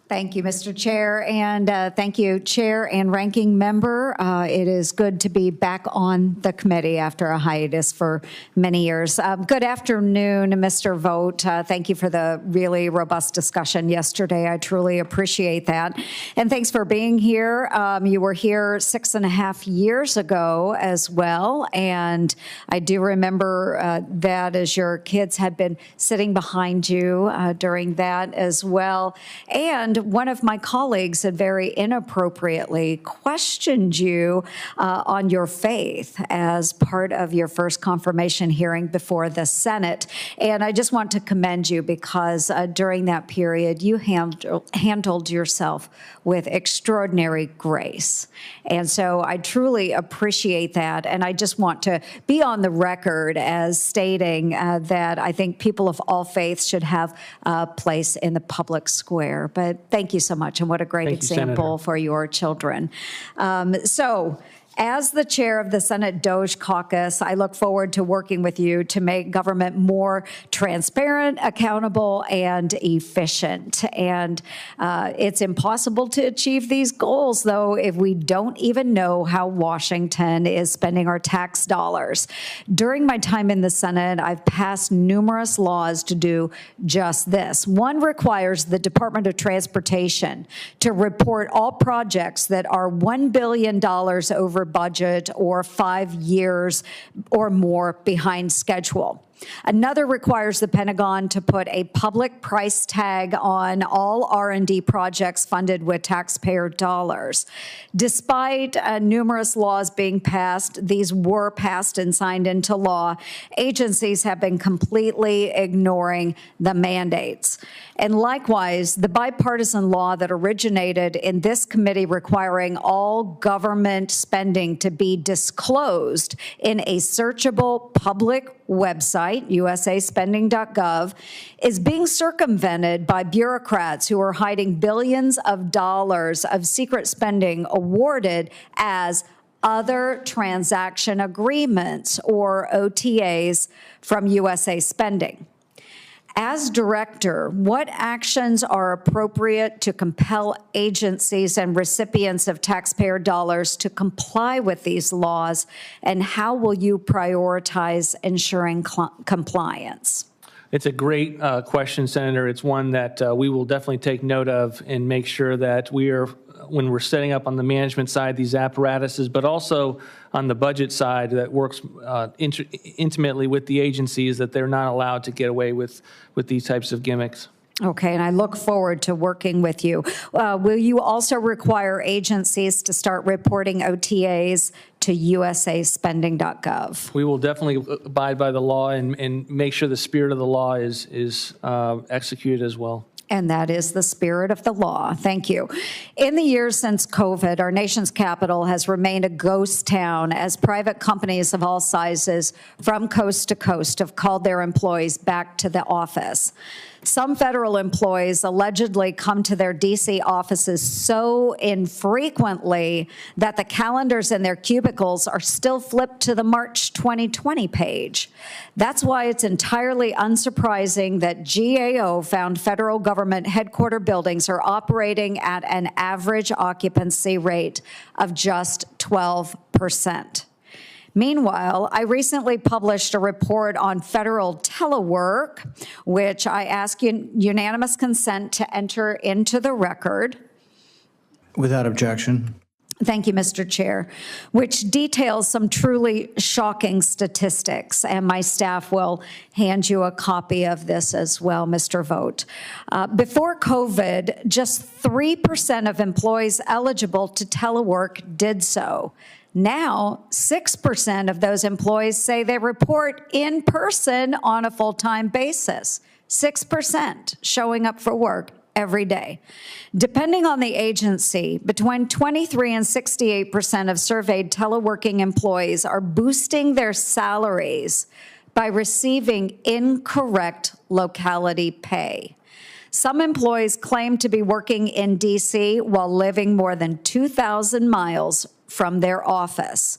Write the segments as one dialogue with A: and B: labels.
A: Thank you, Mr. Chair, and thank you, Chair and Ranking Member. It is good to be back on the committee after a hiatus for many years. Good afternoon, Mr. Vogt. Thank you for the really robust discussion yesterday. I truly appreciate that. And thanks for being here. You were here 6.5 years ago as well, and I do remember that as your kids had been sitting behind you during that as well. And one of my colleagues had very inappropriately questioned you on your faith as part of your first confirmation hearing before the Senate. And I just want to commend you because during that period, you handled yourself with extraordinary grace. And so I truly appreciate that. And I just want to be on the record as stating that I think people of all faiths should have a place in the public square. But thank you so much, and what a great example for your children. As the chair of the Senate DOGE caucus, I look forward to working with you to make government more transparent, accountable, and efficient. And it's impossible to achieve these goals, though, if we don't even know how Washington is spending our tax dollars. During my time in the Senate, I've passed numerous laws to do just this. One requires the Department of Transportation to report all projects that are $1 billion over budget or 5 years or more behind schedule. Another requires the Pentagon to put a public price tag on all R&D projects funded with taxpayer dollars. Despite numerous laws being passed, these were passed and signed into law, agencies have been completely ignoring the mandates. And likewise, the bipartisan law that originated in this committee requiring all government spending to be disclosed in a searchable public website, usaspending.gov, is being circumvented by bureaucrats who are hiding billions of dollars of secret spending awarded as other transaction agreements, or OTAs, from USA Spending. As director, what actions are appropriate to compel agencies and recipients of taxpayer dollars to comply with these laws, and how will you prioritize ensuring compliance?
B: It's a great question, Senator. It's one that we will definitely take note of and make sure that we are, when we're setting up on the management side, these apparatuses, but also on the budget side that works intimately with the agencies, that they're not allowed to get away with these types of gimmicks.
A: Okay, and I look forward to working with you. Will you also require agencies to start reporting OTAs to usaspending.gov?
B: We will definitely abide by the law and make sure the spirit of the law is executed as well.
A: And that is the spirit of the law. Thank you. In the years since COVID, our nation's capital has remained a ghost town as private companies of all sizes from coast to coast have called their employees back to the office. Some federal employees allegedly come to their D.C. offices so infrequently that the calendars in their cubicles are still flipped to the March 2020 page. That's why it's entirely unsurprising that GAO found federal government headquarter buildings are operating at an average occupancy rate of just 12%. Meanwhile, I recently published a report on federal telework, which I ask unanimous consent to enter into the record.
C: Without objection.
A: Thank you, Mr. Chair, which details some truly shocking statistics, and my staff will hand you a copy of this as well, Mr. Vogt. Before COVID, just 3% of employees eligible to telework did so. Now, 6% of those employees say they report in person on a full-time basis. 6% showing up for work every day. Depending on the agency, between 23 and 68% of surveyed teleworking employees are boosting their salaries by receiving incorrect locality pay. Some employees claim to be working in D.C. while living more than 2,000 miles from their office.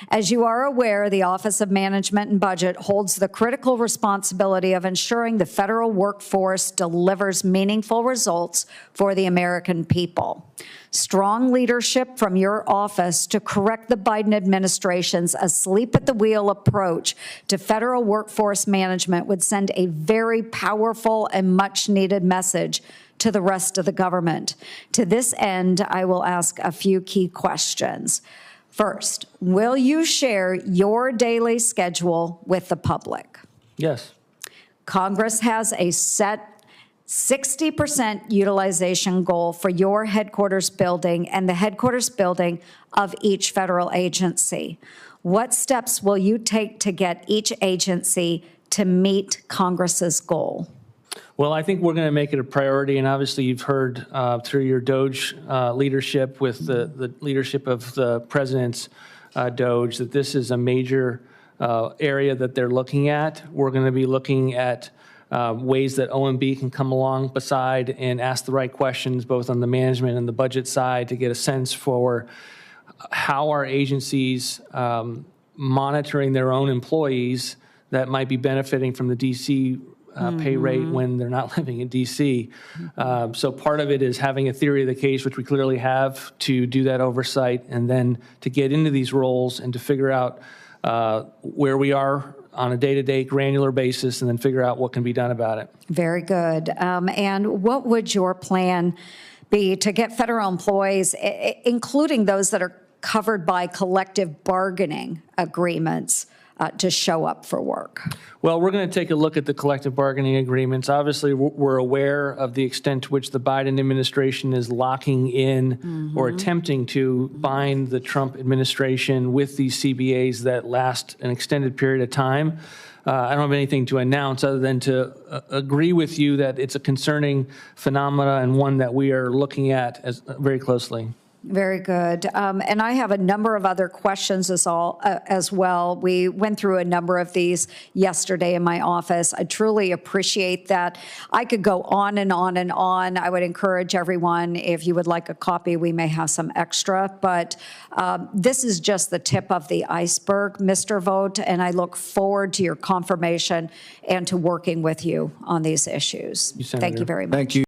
A: As you are aware, the Office of Management and Budget holds the critical responsibility of ensuring the federal workforce delivers meaningful results for the American people. Strong leadership from your office to correct the Biden administration's asleep at the wheel approach to federal workforce management would send a very powerful and much needed message to the rest of the government. To this end, I will ask a few key questions. First, will you share your daily schedule with the public?
B: Yes.
A: Congress has a set 60% utilization goal for your headquarters building and the headquarters building of each federal agency. What steps will you take to get each agency to meet Congress's goal?
B: Well, I think we're going to make it a priority, and obviously you've heard through your DOGE leadership with the leadership of the president's DOGE that this is a major area that they're looking at. We're going to be looking at ways that OMB can come along beside and ask the right questions, both on the management and the budget side, to get a sense for how our agencies monitoring their own employees that might be benefiting from the DC pay rate when they're not living in D.C. So part of it is having a theory of the case, which we clearly have, to do that oversight, and then to get into these roles and to figure out where we are on a day-to-day granular basis, and then figure out what can be done about it.
A: Very good. And what would your plan be to get federal employees, including those that are covered by collective bargaining agreements, to show up for work?
B: Well, we're going to take a look at the collective bargaining agreements. Obviously, we're aware of the extent to which the Biden administration is locking in or attempting to bind the Trump administration with these CBAs that last an extended period of time. I don't have anything to announce other than to agree with you that it's a concerning phenomena and one that we are looking at very closely.
A: Very good. And I have a number of other questions as well. We went through a number of these yesterday in my office. I truly appreciate that. I could go on and on and on. I would encourage everyone, if you would like a copy, we may have some extra. But this is just the tip of the iceberg, Mr. Vogt, and I look forward to your confirmation and to working with you on these issues. Thank you very much.
C: Thank you.